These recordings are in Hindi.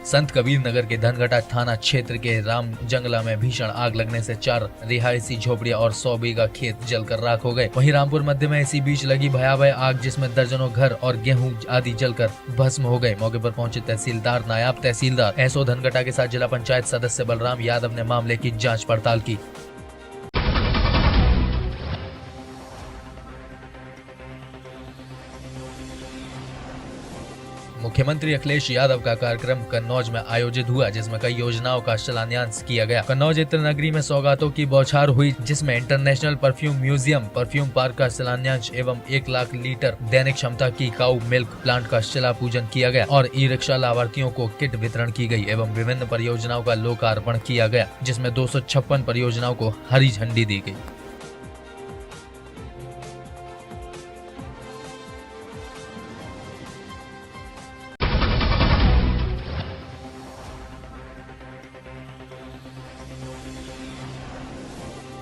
संत कबीर नगर के धनघटा थाना क्षेत्र के राम जंगला में भीषण आग लगने से 4 रिहायशी झोपड़ियां और 100 बीघा खेत जलकर राख हो गए। वहीं रामपुर मध्य में इसी बीच लगी भयावह आग जिसमें दर्जनों घर और गेहूं आदि जलकर भस्म हो गए। मौके पर पहुंचे तहसीलदार, नायब तहसीलदार एसओ धनघटा के साथ जिला पंचायत सदस्य बलराम यादव ने मामले की जाँच पड़ताल की। मुख्यमंत्री अखिलेश यादव का कार्यक्रम कन्नौज में आयोजित हुआ, जिसमें कई योजनाओं का शिलान्यास किया गया। कन्नौज इत्र नगरी में सौगातों की बौछार हुई, जिसमें international perfume museum, perfume park का शिलान्यास एवं 1 लाख लीटर दैनिक क्षमता की काऊ मिल्क प्लांट का शिला पूजन किया गया और ई रिक्शा लाभार्थियों को किट वितरण की गई एवं विभिन्न परियोजनाओं का लोकार्पण किया गया, जिसमें 256 परियोजनाओं को हरी झंडी दी गई।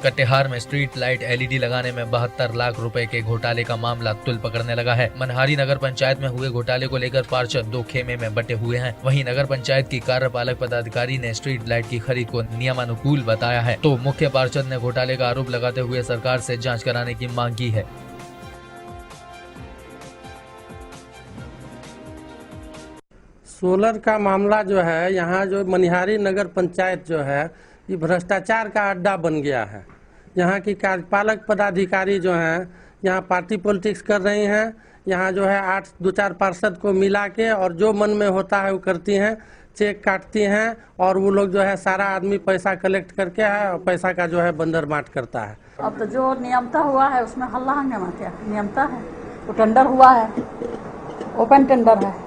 कटिहार में स्ट्रीट लाइट एलईडी लगाने में 72 लाख रुपए के घोटाले का मामला तुल पकड़ने लगा है। मनहारी नगर पंचायत में हुए घोटाले को लेकर पार्षद 2 खेमे में बटे हुए हैं। वहीं नगर पंचायत की कार्यपालक पदाधिकारी ने स्ट्रीट लाइट की खरीद को नियमानुकूल बताया है, तो मुख्य पार्षद ने घोटाले का आरोप लगाते हुए सरकार से जाँच कराने की मांग की है। सोलर का मामला जो है, यहाँ जो मनिहारी नगर पंचायत जो है, ये भ्रष्टाचार का अड्डा बन गया है। यहाँ की कार्यपालक पदाधिकारी जो हैं, यहाँ पार्टी पॉलिटिक्स कर रही हैं। यहाँ जो है 8-2-4 पार्षद को मिला के और जो मन में होता है वो करती हैं, चेक काटती हैं और वो लोग जो है सारा आदमी पैसा कलेक्ट करके है और पैसा का जो है बंदर बांट करता है। अब तो जो नियमता हुआ है उसमें हल्ला हंगामा क्या नियमता है, तो टेंडर हुआ है, ओपन टेंडर है।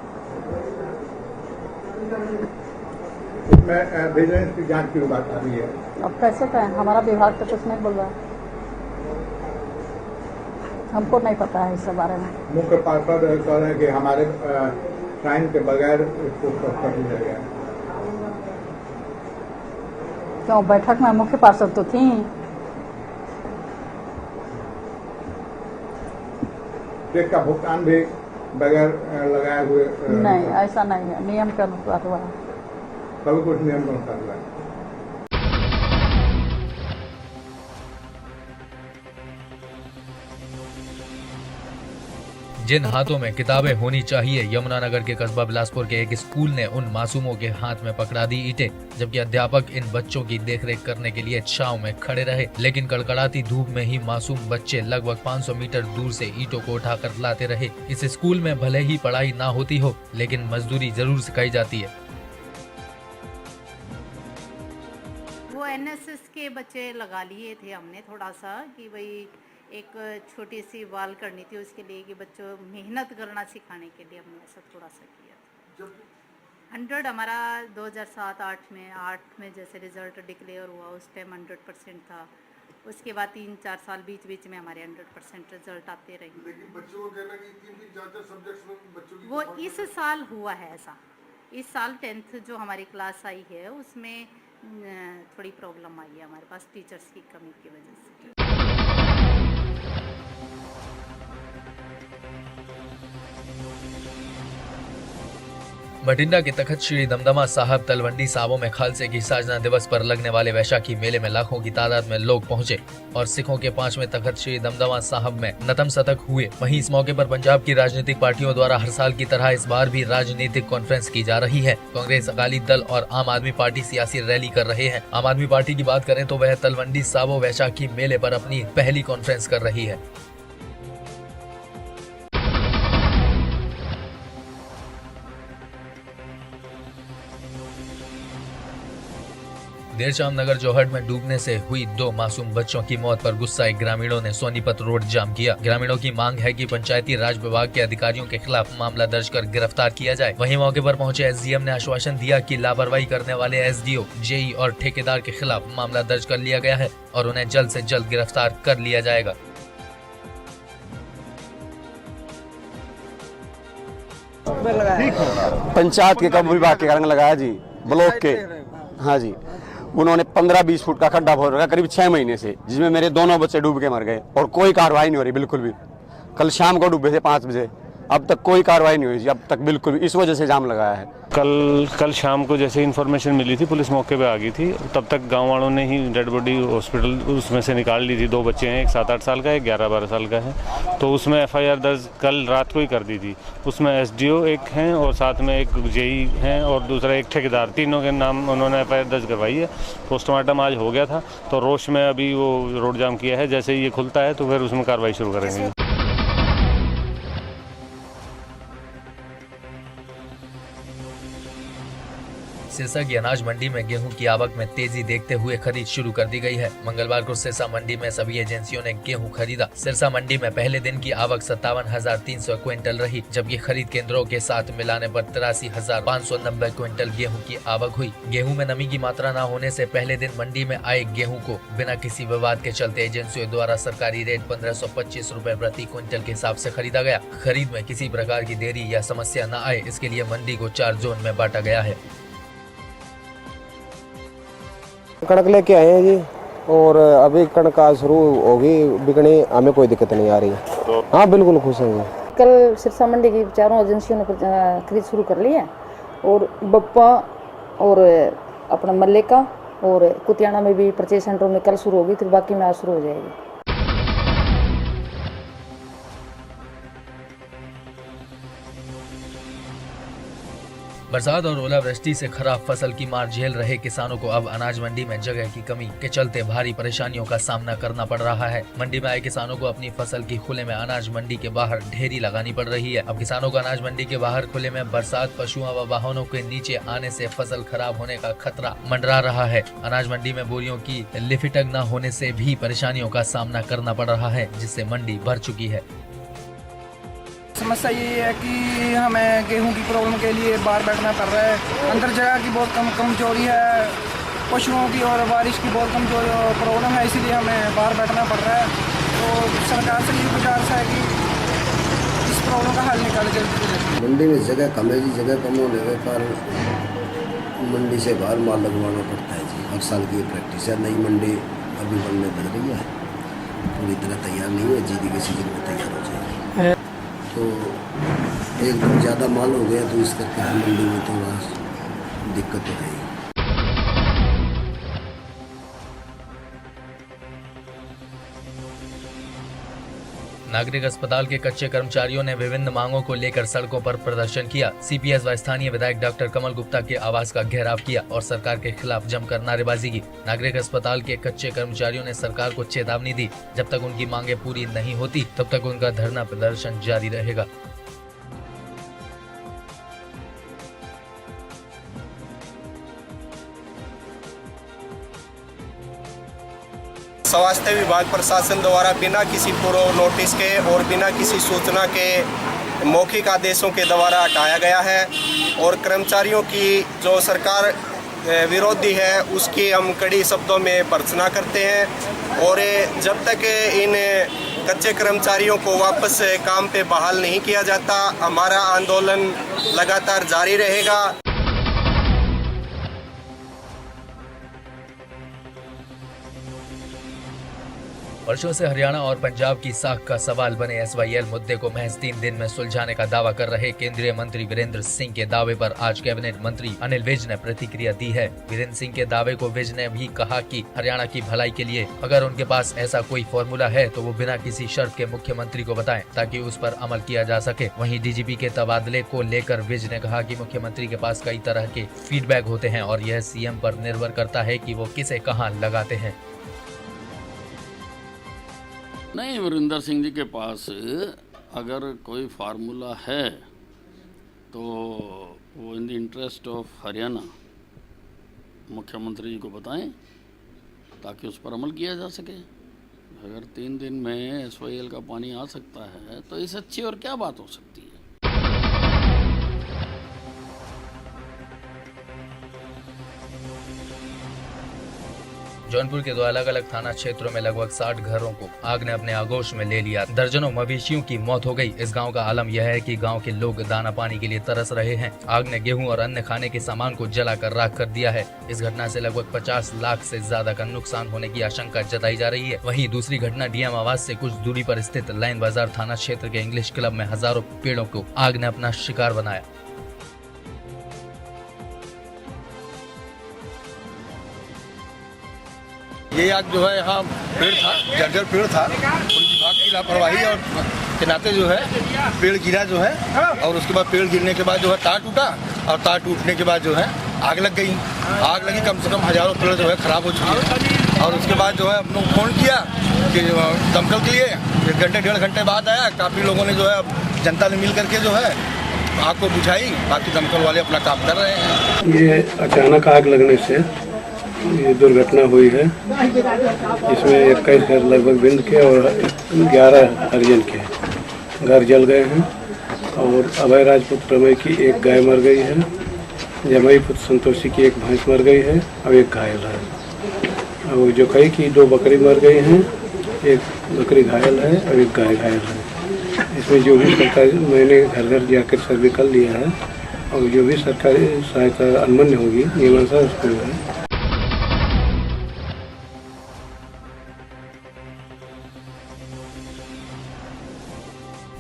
विजिलेंस की जांच की बात आ रही है। अब कैसे कहें, हमारा विभाग तो कुछ नहीं बोल रहा है, हमको नहीं पता है इस बारे में। मुख्य पार्षद कह रहे हैं कि हमारे साइन के बगैर इसको कर दिया गया। क्यों, बैठक में मुख्य पार्षद तो थी। चेक का भुगतान भी बगैर लगाए हुए नहीं, ऐसा नहीं है, नियम के अनुसार हुआ है। कभी कुछ नियम के अनुसार हुआ है। जिन हाथों में किताबें होनी चाहिए, यमुनानगर के कस्बा बिलासपुर के एक स्कूल ने उन मासूमों के हाथ में पकड़ा दी ईंटें, जबकि अध्यापक इन बच्चों की देखरेख करने के लिए छांव में खड़े रहे। लेकिन कड़कड़ाती धूप में ही मासूम बच्चे लगभग 500 मीटर दूर से ईंटों को उठाकर लाते रहे। इस स्कूल में भले ही पढ़ाई ना होती हो, लेकिन मजदूरी जरूर सिखाई जाती है। वो एनएसएस के बच्चे लगा लिए थे हमने थोड़ा सा कि भाई एक छोटी सी वाल करनी थी, उसके लिए कि बच्चों मेहनत करना सिखाने के लिए हमने ऐसा थोड़ा सा किया था। 100 हमारा 2007-8 में जैसे रिजल्ट डिक्लेयर हुआ उस टाइम 100% था। उसके बाद 3-4 साल बीच में हमारे 100% रिजल्ट आते रहे। लेकिन बच्चों को कहना कि 3-4 सब्जेक्ट्स में बच्चों की वो इस साल हुआ है ऐसा। इस साल 10th जो हमारी क्लास आई है उसमें थोड़ी प्रॉब्लम आई है हमारे पास टीचर्स की कमी की वजह से। बठिंडा के तख्त श्री दमदमा साहब तलवंडी साबों में खालसे की साजना दिवस पर लगने वाले वैशाखी मेले में लाखों की तादाद में लोग पहुंचे और सिखों के 5वें तख्त श्री दमदमा साहब में नतमस्तक हुए। वहीं इस मौके पर पंजाब की राजनीतिक पार्टियों द्वारा हर साल की तरह इस बार भी राजनीतिक कॉन्फ्रेंस की जा रही है। कांग्रेस, अकाली दल और आम आदमी पार्टी सियासी रैली कर रहे हैं। आम आदमी पार्टी की बात करें तो वह तलवंडी साबो वैशाखी मेले पर अपनी पहली कॉन्फ्रेंस कर रही है। देर शाम नगर जोहड़ में डूबने से हुई 2 मासूम बच्चों की मौत पर गुस्साए ग्रामीणों ने सोनीपत रोड जाम किया। ग्रामीणों की मांग है कि पंचायती राज विभाग के अधिकारियों के खिलाफ मामला दर्ज कर गिरफ्तार किया जाए। वहीं मौके पर पहुंचे एसडीएम ने आश्वासन दिया कि लापरवाही करने वाले एसडीओ, जेई और ठेकेदार के खिलाफ मामला दर्ज कर लिया गया है और उन्हें जल्द से जल्द गिरफ्तार कर लिया जाएगा। पंचायत के कब विभाग के कारण लगाया जी, ब्लॉक के। हाँ जी, उन्होंने 15-20 फुट का खड्डा खोद रखा करीब 6 महीने से, जिसमें मेरे दोनों बच्चे डूब के मर गए और कोई कार्रवाई नहीं हो रही बिल्कुल भी। कल शाम को डूबे थे 5 बजे, अब तक कोई कार्रवाई नहीं हुई जी, अब तक बिल्कुल, इस वजह से जाम लगाया है। कल शाम को जैसे इन्फॉर्मेशन मिली थी, पुलिस मौके पे आ गई थी, तब तक गांव वालों ने ही डेड बॉडी हॉस्पिटल उसमें से निकाल ली थी। 2 बच्चे हैं, एक 7-8 साल का है, एक 11-12 साल का है। तो उसमें FIR दर्ज कल रात को ही कर दी थी। उसमें SDO एक हैं और साथ में एक JE हैं और दूसरा एक ठेकेदार, तीनों के नाम उन्होंने FIR दर्ज करवाई है। पोस्टमार्टम आज हो गया था, तो रोश में अभी वो रोड जाम किया है। जैसे ही ये खुलता है तो फिर उसमें कार्रवाई शुरू करेंगे। सिरसा की अनाज मंडी में गेहूं की आवक में तेजी देखते हुए खरीद शुरू कर दी गई है। मंगलवार को सिरसा मंडी में सभी एजेंसियों ने गेहूं खरीदा। सिरसा मंडी में पहले दिन की आवक 57,300 क्विंटल रही, जबकि खरीद केंद्रों के साथ मिलाने पर 83,590 क्विंटल गेहूं की आवक हुई। गेहूं में नमी की मात्रा न होने से पहले दिन मंडी में आए गेहूं को बिना किसी विवाद के चलते एजेंसियों द्वारा सरकारी रेट 1525 रुपए प्रति क्विंटल के हिसाब से खरीदा गया। खरीद में किसी प्रकार की देरी या समस्या न आए, इसके लिए मंडी को 4 जोन में बांटा गया है। कणक लेके आए हैं जी, और अभी कणक आज शुरू होगी बिकनी, हमें कोई दिक्कत नहीं आ रही। हाँ बिल्कुल खुश हैं जी। कल सिरसा मंडी की 4 एजेंसियों ने खरीद शुरू कर ली है, और बप्पा और अपना मल्लिका और कुतियाना में भी परचेज सेंटरों में कल शुरू होगी, फिर बाकी में आज शुरू हो जाएगी। बरसात और ओलावृष्टि से खराब फसल की मार झेल रहे किसानों को अब अनाज मंडी में जगह की कमी के चलते भारी परेशानियों का सामना करना पड़ रहा है। मंडी में आए किसानों को अपनी फसल की खुले में अनाज मंडी के बाहर ढेरी लगानी पड़ रही है। अब किसानों को अनाज मंडी के बाहर खुले में बरसात, पशुओं व वाहनों के नीचे आने से फसल खराब होने का खतरा मंडरा रहा है। अनाज मंडी में बोरियों की लिफिटक न होने से भी परेशानियों का सामना करना पड़ रहा है, जिससे मंडी भर चुकी है। समस्या ये है कि हमें गेहूं की प्रॉब्लम के लिए बाहर बैठना पड़ रहा है। अंदर जगह की बहुत कमजोरी है, पशुओं की और बारिश की बहुत कमजोरी प्रॉब्लम है, इसीलिए हमें बाहर बैठना पड़ रहा है। तो सरकार से ये गुजारिश है कि इस प्रॉब्लम का हल निकाले जल्दी। मंडी में जगह कम है जी, जगह कम होने के कारण मंडी से बाहर माल लगवाना पड़ता है जी। हर साल की प्रैक्टिस है। नई मंडी अभी बनने लग रही है, पूरी तरह तैयार नहीं है, जीडी के सीजन में तैयार हो जाएगी। तो एकदम ज़्यादा माल हो गया तो इस करके मंडी में थोड़ा दिक्कत हो रही है। नागरिक अस्पताल के कच्चे कर्मचारियों ने विभिन्न मांगों को लेकर सड़कों पर प्रदर्शन किया। CPS व स्थानीय विधायक डॉक्टर कमल गुप्ता के आवास का घेराव किया और सरकार के खिलाफ जमकर नारेबाजी की। नागरिक अस्पताल के कच्चे कर्मचारियों ने सरकार को चेतावनी दी, जब तक उनकी मांगे पूरी नहीं होती तब तक उनका धरना प्रदर्शन जारी रहेगा। स्वास्थ्य विभाग प्रशासन द्वारा बिना किसी पूर्व नोटिस के और बिना किसी सूचना के मौखिक आदेशों के द्वारा हटाया गया है, और कर्मचारियों की जो सरकार विरोधी है उसकी हम कड़ी शब्दों में भर्त्सना करते हैं। और जब तक इन कच्चे कर्मचारियों को वापस काम पे बहाल नहीं किया जाता, हमारा आंदोलन लगातार जारी रहेगा। वर्षों से हरियाणा और पंजाब की साख का सवाल बने SYL मुद्दे को महज 3 दिन में सुलझाने का दावा कर रहे केंद्रीय मंत्री वीरेंद्र सिंह के दावे पर आज कैबिनेट मंत्री अनिल विज ने प्रतिक्रिया दी है। वीरेंद्र सिंह के दावे को विज ने भी कहा कि हरियाणा की भलाई के लिए अगर उनके पास ऐसा कोई फॉर्मूला है तो वो बिना किसी शर्त के मुख्यमंत्री को बताएं ताकि उस पर अमल किया जा सके। वहीं DGP के तबादले को लेकर विज ने कहा कि मुख्यमंत्री के पास कई तरह के फीडबैक होते हैं और यह CM पर निर्भर करता है कि वो किसे कहाँ लगाते हैं। नहीं, वीरेंद्र सिंह जी के पास अगर कोई फार्मूला है तो वो in the interest of Haryana मुख्यमंत्री जी को बताएं ताकि उस पर अमल किया जा सके। अगर 3 दिन में SYL का पानी आ सकता है तो इससे अच्छी और क्या बात हो सकती है। जौनपुर के 2 अलग-अलग थाना क्षेत्रों में लगभग 60 घरों को आग ने अपने आगोश में ले लिया। दर्जनों मवेशियों की मौत हो गई। इस गांव का आलम यह है कि गांव के लोग दाना पानी के लिए तरस रहे हैं। आग ने गेहूं और अन्य खाने के सामान को जलाकर राख कर दिया है। इस घटना से लगभग 50 लाख से ज्यादा का नुकसान होने की आशंका जताई जा रही है। वहीं दूसरी घटना डीएम आवास से कुछ दूरी पर स्थित लाइन बाजार थाना क्षेत्र के इंग्लिश क्लब में हजारों पेड़ों को आग ने अपना शिकार बनाया। ये आग जो है यहाँ पेड़ था, जर्जर पेड़ था, पुलिस विभाग की लापरवाही और के नाते जो है पेड़ गिरा जो है, और उसके बाद पेड़ गिरने के बाद जो है तार टूटा, और तार टूटने के बाद जो है आग लग गई। आग लगी, कम से कम हजारों पेड़ जो है खराब हो चुके हैं। और उसके बाद जो है हम लोग फोन किया कि दमकल के लिए, 1 घंटे 1.5 घंटे बाद आया। काफ़ी लोगों ने जो है जनता ने मिल करके जो है आग को बुझाई, बाकी दमकल वाले अपना काम कर रहे हैं। ये अचानक आग लगने से ये दुर्घटना हुई है। इसमें 21 घर लगभग बिंद के और 11 हरिजन के घर जल गए हैं। और अभय राजपूत प्रमेय की 1 गाय मर गई है, जमई पुत्र संतोषी की 1 भैंस मर गई है और 1 घायल है। और जो कई की 2 बकरी मर गई हैं, 1 बकरी घायल है और 1 गाय घायल है। इसमें जो भी सरकारी, मैंने घर घर जाकर सर्वे कर लिया है, और जो भी सरकारी सहायता अनुमन्य होगी नियमानुसार उसको है।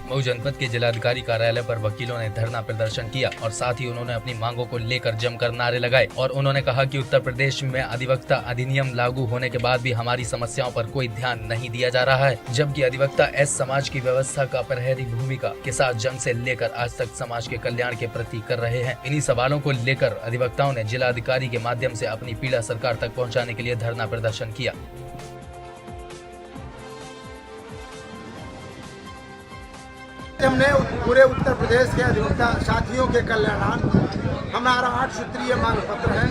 मऊ जनपद के जिलाधिकारी कार्यालय पर वकीलों ने धरना प्रदर्शन किया और साथ ही उन्होंने अपनी मांगों को लेकर जमकर नारे लगाए। और उन्होंने कहा कि उत्तर प्रदेश में अधिवक्ता अधिनियम लागू होने के बाद भी हमारी समस्याओं पर कोई ध्यान नहीं दिया जा रहा है, जबकि अधिवक्ता एस समाज की व्यवस्था का प्रहरी भूमिका के साथ जंग से लेकर आज तक समाज के कल्याण के प्रति कर रहे हैं। इन्हीं सवालों को लेकर अधिवक्ताओं ने जिलाधिकारी के माध्यम से अपनी पीड़ा सरकार तक पहुँचाने के लिए धरना प्रदर्शन किया। हमने पूरे उत्तर प्रदेश के अधिवक्ता साथियों के कल्याणार्थ हमारा 8 सूत्रीय मांग पत्र है।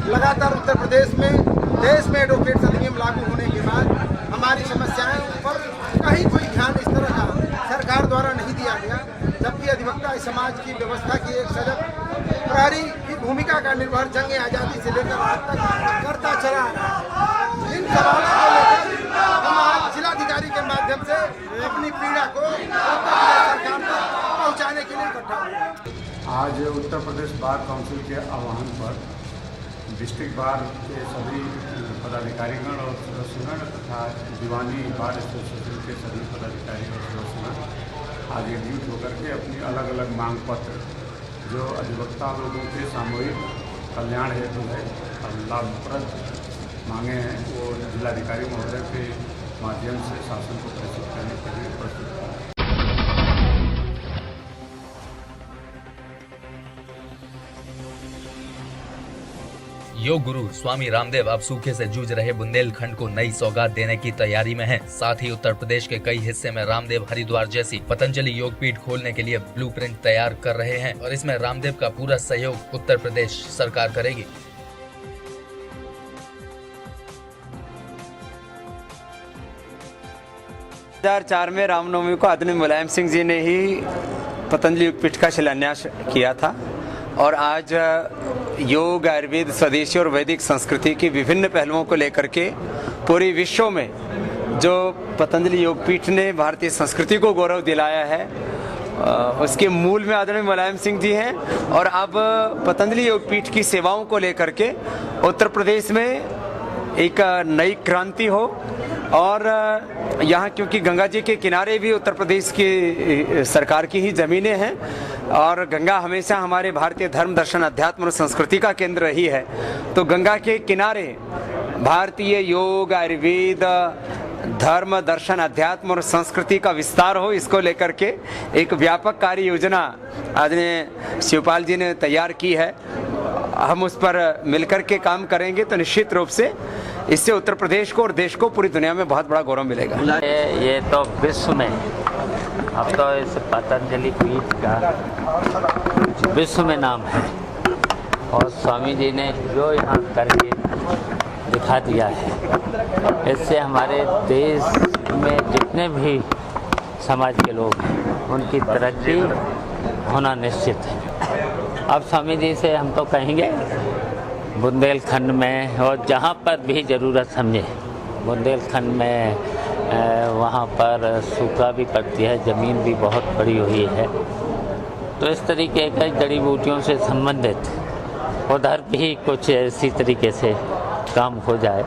लगातार उत्तर प्रदेश में देश में एडवोकेट्स अधिनियम लागू होने के बाद हमारी समस्याएं पर कहीं कोई ध्यान इस तरह का सरकार द्वारा नहीं दिया गया, जबकि अधिवक्ता समाज की व्यवस्था की एक सजग प्रहरी की भूमिका का निर्वहन जंग आज़ादी से लेकर आज तक करता चला आ रहा है। इन सवालों को लेकर हम आज जिलाधिकारी के माध्यम से अपनी पीड़ा को सरकार तक पहुंचाने के लिए इकट्ठा हुए। आज उत्तर प्रदेश बार काउंसिल के आह्वान पर डिस्ट्रिक्ट बार के सभी पदाधिकारीगण और सदस्यगण तथा दीवानी बार एसोसिएशन के सभी पदाधिकारी और सदस्यगण आज एकजुट होकर के अपनी अलग अलग मांग पत्र जो अधिवक्ता लोगों के सामूहिक कल्याण हेतु है और लाभप्रद मांगे हैं, वो जिलाधिकारी महोदय के माध्यम से शासन को प्रेषित करने के लिए प्रस्तुत किया। योग गुरु स्वामी रामदेव अब सूखे से जूझ रहे बुंदेलखंड को नई सौगात देने की तैयारी में हैं। साथ ही उत्तर प्रदेश के कई हिस्से में रामदेव हरिद्वार जैसी पतंजलि योग पीठ खोलने के लिए ब्लूप्रिंट तैयार कर रहे हैं और इसमें रामदेव का पूरा सहयोग उत्तर प्रदेश सरकार करेगी। में रामनवमी को आदरणीय मुलायम सिंह जी ने ही पतंजलि योग पीठ का शिलान्यास किया था और आज योग, आयुर्वेद, स्वदेशी और वैदिक संस्कृति की विभिन्न पहलुओं को लेकर के पूरे विश्व में जो पतंजलि योग पीठ ने भारतीय संस्कृति को गौरव दिलाया है, उसके मूल में आदरणीय मुलायम सिंह जी हैं। और अब पतंजलि योग पीठ की सेवाओं को लेकर के उत्तर प्रदेश में एक नई क्रांति हो और यहाँ क्योंकि गंगा जी के किनारे भी उत्तर प्रदेश की सरकार की ही ज़मीनें हैं और गंगा हमेशा हमारे भारतीय धर्म, दर्शन, अध्यात्म और संस्कृति का केंद्र रही है, तो गंगा के किनारे भारतीय योग, आयुर्वेद, धर्म, दर्शन, अध्यात्म और संस्कृति का विस्तार हो, इसको लेकर के एक व्यापक कार्य योजना आदरणीय शिवपाल जी ने तैयार की है। हम उस पर मिलकर के काम करेंगे तो निश्चित रूप से इससे उत्तर प्रदेश को और देश को पूरी दुनिया में बहुत बड़ा गौरव मिलेगा। ये तो विश्व में अब तो इस पतंजलि पीठ का विश्व में नाम है और स्वामी जी ने जो यहाँ करके दिखा दिया है, इससे हमारे देश में जितने भी समाज के लोग हैं उनकी तरक्की होना निश्चित है। अब स्वामी जी से हम तो कहेंगे बुंदेलखंड में और जहाँ पर भी ज़रूरत समझे। बुंदेलखंड में वहाँ पर सूखा भी पड़ती है, ज़मीन भी बहुत पड़ी हुई है, तो इस तरीके के जड़ी बूटियों से संबंधित उधर भी कुछ इसी तरीके से काम हो जाए।